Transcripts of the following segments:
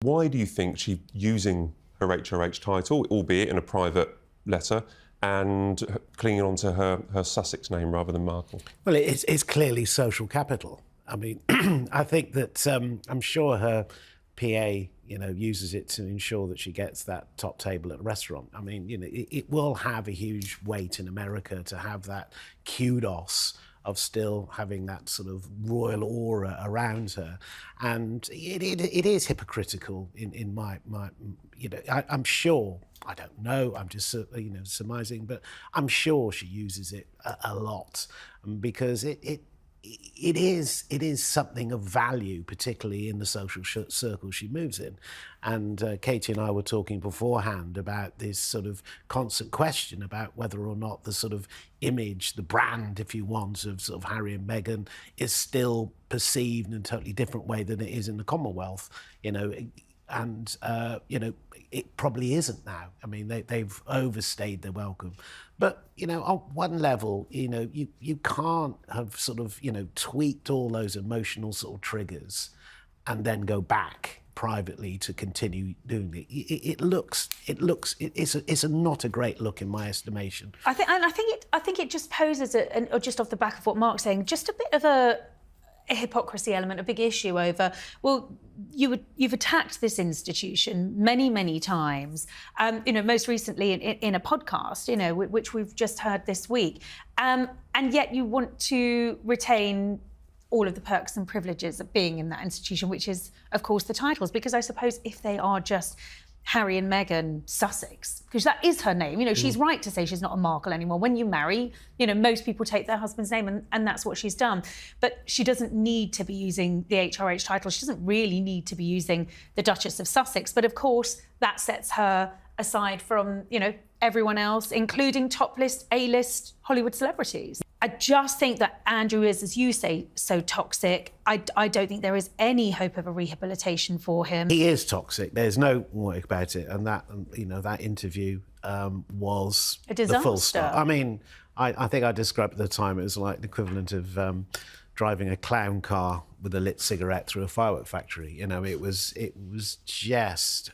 Why do you think she's using her HRH title, albeit in a private letter, and clinging on to her Sussex name rather than Markle? Well, it's clearly social capital. I mean, I think that I'm sure her PA, uses it to ensure that she gets that top table at a restaurant. I mean, it will have a huge weight in America to have that kudos of still having that sort of royal aura around her, and it is hypocritical in my I'm sure, I don't know, I'm just surmising, but I'm sure she uses it a lot, because it is something of value, particularly in the social circle she moves in. And Katie and I were talking beforehand about this sort of constant question about whether or not the sort of image, the brand, if you want, of sort of Harry and Meghan is still perceived in a totally different way than it is in the Commonwealth, and it probably isn't now. I mean, they've overstayed their welcome. But, on one level, you can't have sort of, tweaked all those emotional sort of triggers and then go back privately to continue doing it. It's not a great look in my estimation. I think it just poses, or just off the back of what Mark's saying, just a bit of a hypocrisy element, a big issue over, well, you've attacked this institution many times, most recently in a podcast, which we've just heard this week, and yet you want to retain all of the perks and privileges of being in that institution, which is, of course, the titles. Because I suppose if they are just Harry and Meghan Sussex, because that is her name. She's right to say she's not a Markle anymore. When you marry, most people take their husband's name, and that's what she's done. But she doesn't need to be using the HRH title. She doesn't really need to be using the Duchess of Sussex. But of course, that sets her aside from, everyone else, including top-list, A-list Hollywood celebrities. I just think that Andrew is, as you say, so toxic. I don't think there is any hope of a rehabilitation for him. He is toxic. There's no way about it. And that, that interview was a disaster. The full stop. I mean, I think I described at the time it was like the equivalent of driving a clown car with a lit cigarette through a firework factory. It was just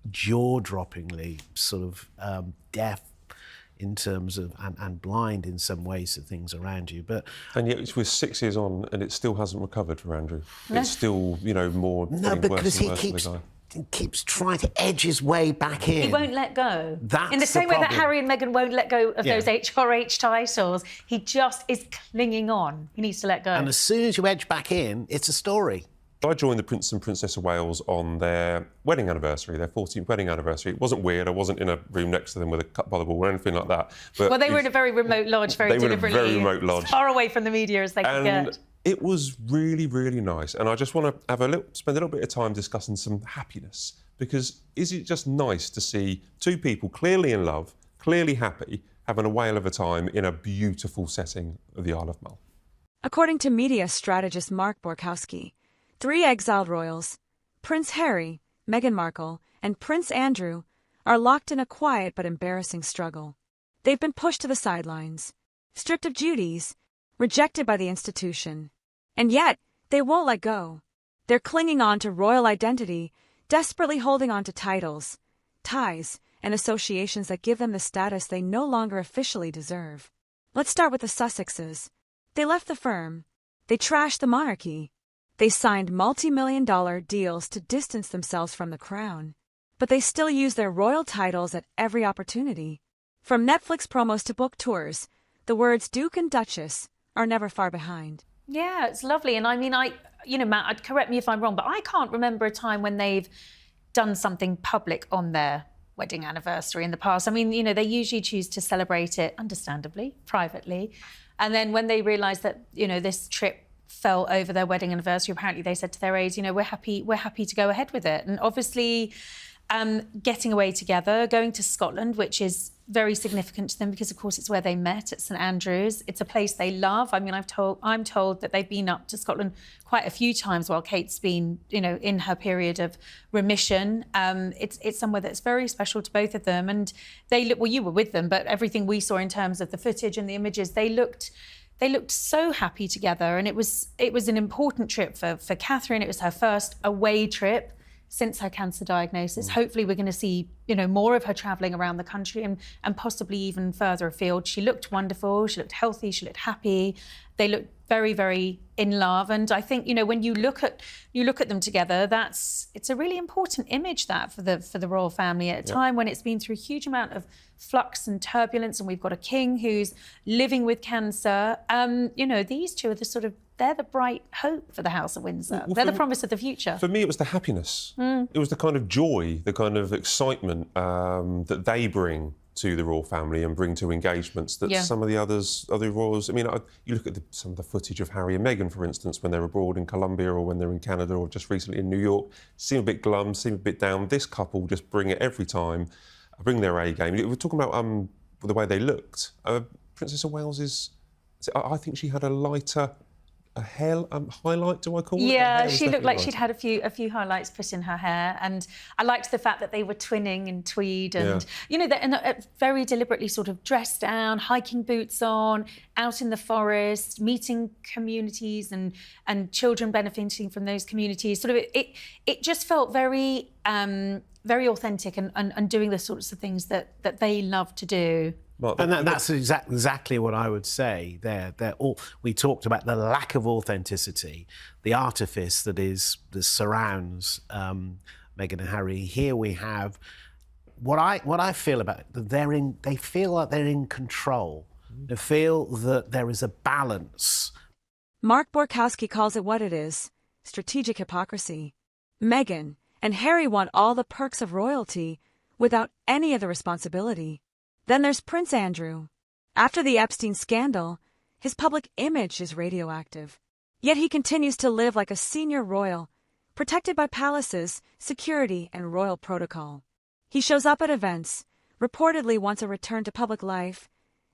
jaw-droppingly sort of deaf in terms of, and blind in some ways to things around you. And yet we're 6 years on and it still hasn't recovered for Andrew. No. It's still, more because worse he keeps trying to edge his way back in. He won't let go. That's in the same way problem. that Harry and Meghan won't let go of those HRH titles. He just is clinging on. He needs to let go. And as soon as you edge back in, it's a story. I joined the Prince and Princess of Wales on their wedding anniversary, their 14th wedding anniversary. It wasn't weird. I wasn't in a room next to them with a cup by the wall or anything like that. But well, they were in a very remote lodge, very deliberately. They were in a very remote lodge. As far away from the media as they could get. It was really nice. And I just want to spend a little bit of time discussing some happiness. Because is it just nice to see two people clearly in love, clearly happy, having a whale of a time in a beautiful setting of the Isle of Mull? According to media strategist Mark Borkowski, 3 exiled royals, Prince Harry, Meghan Markle, and Prince Andrew, are locked in a quiet but embarrassing struggle. They've been pushed to the sidelines, stripped of duties, rejected by the institution. And yet, they won't let go. They're clinging on to royal identity, desperately holding on to titles, ties, and associations that give them the status they no longer officially deserve. Let's start with the Sussexes. They left the firm. They trashed the monarchy. They signed multi-million-dollar deals to distance themselves from the crown. But they still use their royal titles at every opportunity. From Netflix promos to book tours, the words Duke and Duchess are never far behind. Yeah, it's lovely. And I mean, Matt, correct me if I'm wrong, but I can't remember a time when they've done something public on their wedding anniversary in the past. I mean, they usually choose to celebrate it, understandably, privately. And then when they realise that, this trip fell over their wedding anniversary, apparently they said to their aides, we're happy to go ahead with it. And obviously, getting away together, going to Scotland, which is very significant to them because, of course, it's where they met at St Andrews. It's a place they love. I mean, I'm told that they've been up to Scotland quite a few times while Kate's been, in her period of remission. It's somewhere that's very special to both of them. And they look, well, you were with them, but everything we saw in terms of the footage and the images, they looked so happy together. And it was an important trip for Catherine. It was her first away trip since her cancer diagnosis. Hopefully we're going to see, more of her travelling around the country and possibly even further afield. She looked wonderful, she looked healthy, she looked happy. They looked very, very in love. And I think, when you look at them together, it's a really important image that for the royal family at a time when it's been through a huge amount of flux and turbulence, and we've got a king who's living with cancer. These two are they're the bright hope for the House of Windsor. They're the promise of the future. For me, it was the happiness. It was the kind of joy, the kind of excitement that they bring to the royal family and bring to engagements that some of the other royals... you look at some of the footage of Harry and Meghan, for instance, when they're abroad in Colombia or when they're in Canada or just recently in New York, seem a bit glum, seem a bit down. This couple just bring it every time, bring their A game. We're talking about the way they looked. Princess of Wales I think she had a lighter... a hair highlight, do I call it? Yeah, she looked like she'd had a few highlights put in her hair, and I liked the fact that they were twinning in tweed, and they're very deliberately sort of dressed down, hiking boots on, out in the forest, meeting communities and children benefiting from those communities. It just felt very very authentic and doing the sorts of things that they love to do. And that's exactly what I would say. We talked about the lack of authenticity, the artifice that surrounds Meghan and Harry. Here we have what I feel about it. They feel like they're in control. They feel that there is a balance. Mark Borkowski calls it what it is: strategic hypocrisy. Meghan and Harry want all the perks of royalty without any of the responsibility. Then there's Prince Andrew. After the Epstein scandal, his public image is radioactive. Yet he continues to live like a senior royal, protected by palaces, security, and royal protocol. He shows up at events, reportedly wants a return to public life,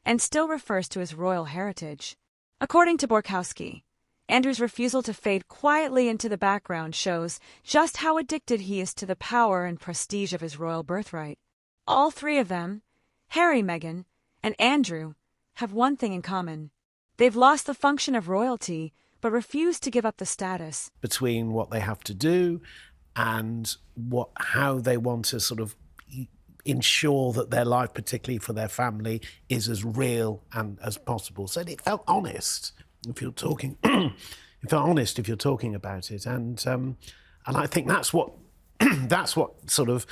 and still refers to his royal heritage. According to Borkowski, Andrew's refusal to fade quietly into the background shows just how addicted he is to the power and prestige of his royal birthright. All three of them, Harry, Meghan, and Andrew, have one thing in common. They've lost the function of royalty, but refuse to give up the status. Between what they have to do and how they want to sort of ensure that their life, particularly for their family, is as real and as possible. So it felt honest if you're talking. It felt honest if you're talking about it, and I think that's what sort of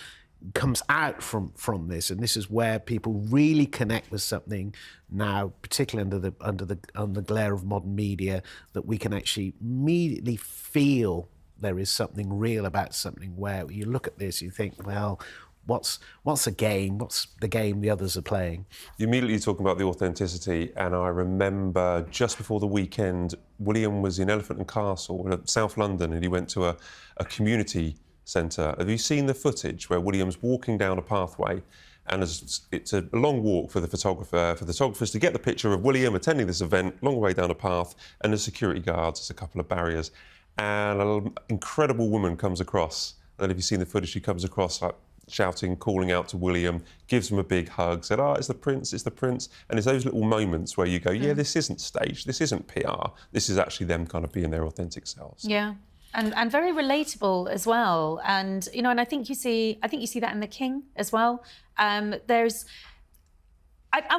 comes out from this, and this is where people really connect with something now, particularly under the glare of modern media, that we can actually immediately feel there is something real about something. Where you look at this, you think, well, what's a game? What's the game the others are playing? You immediately talk about the authenticity, and I remember just before the weekend, William was in Elephant and Castle in South London, and he went to a community centre. Have you seen the footage where William's walking down a pathway, and it's a long walk for the photographers to get the picture of William attending this event, long way down a path, and the security guards, there's a couple of barriers, and an incredible woman comes across. And if you've seen the footage, she comes across like shouting, calling out to William, gives him a big hug, said, it's the Prince, it's the Prince. And it's those little moments where you go, yeah, this isn't staged, this isn't PR, this is actually them kind of being their authentic selves. Yeah. And very relatable as well. And and I think you see that in the King as well. I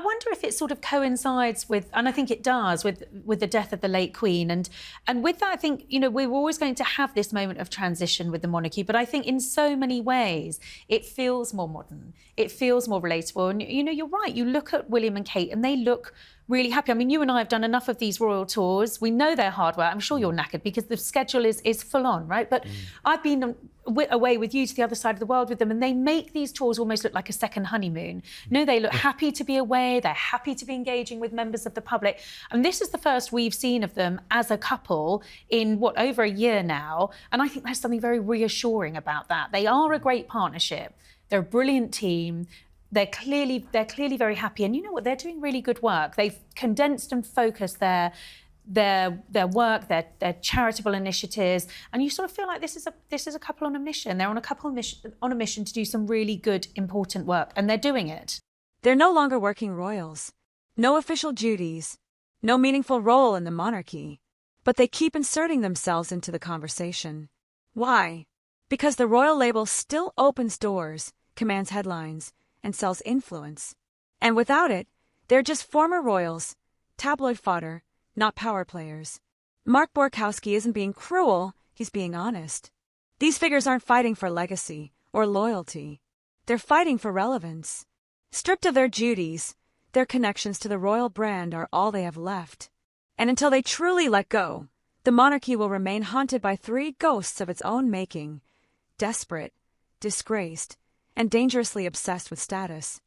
wonder if it sort of coincides with, and I think it does, with the death of the late Queen. And with that, I think, we're always going to have this moment of transition with the monarchy, but I think in so many ways, it feels more modern. It feels more relatable. And, you're right. You look at William and Kate and they look really happy. I mean, you and I have done enough of these royal tours. We know they're hard work. I'm sure you're knackered because the schedule is full on, right? But I've been away with you to the other side of the world with them, and they make these tours almost look like a second honeymoon. They look happy to be away. They're happy to be engaging with members of the public. And this is the first we've seen of them as a couple in, over a year now. And I think there's something very reassuring about that. They are a great partnership. They're a brilliant team. They're clearly very happy, and you know what? They're doing really good work. They've condensed and focused their work, their charitable initiatives, and you sort of feel like this is a couple on a mission. They're on a mission to do some really good, important work, and they're doing it. They're no longer working royals, no official duties, no meaningful role in the monarchy, but they keep inserting themselves into the conversation. Why? Because the royal label still opens doors, commands headlines, and sells influence. And without it, they're just former royals, tabloid fodder, not power players. Mark Borkowski isn't being cruel, he's being honest. These figures aren't fighting for legacy or loyalty. They're fighting for relevance. Stripped of their duties, their connections to the royal brand are all they have left. And until they truly let go, the monarchy will remain haunted by 3 ghosts of its own making, desperate, disgraced, and dangerously obsessed with status.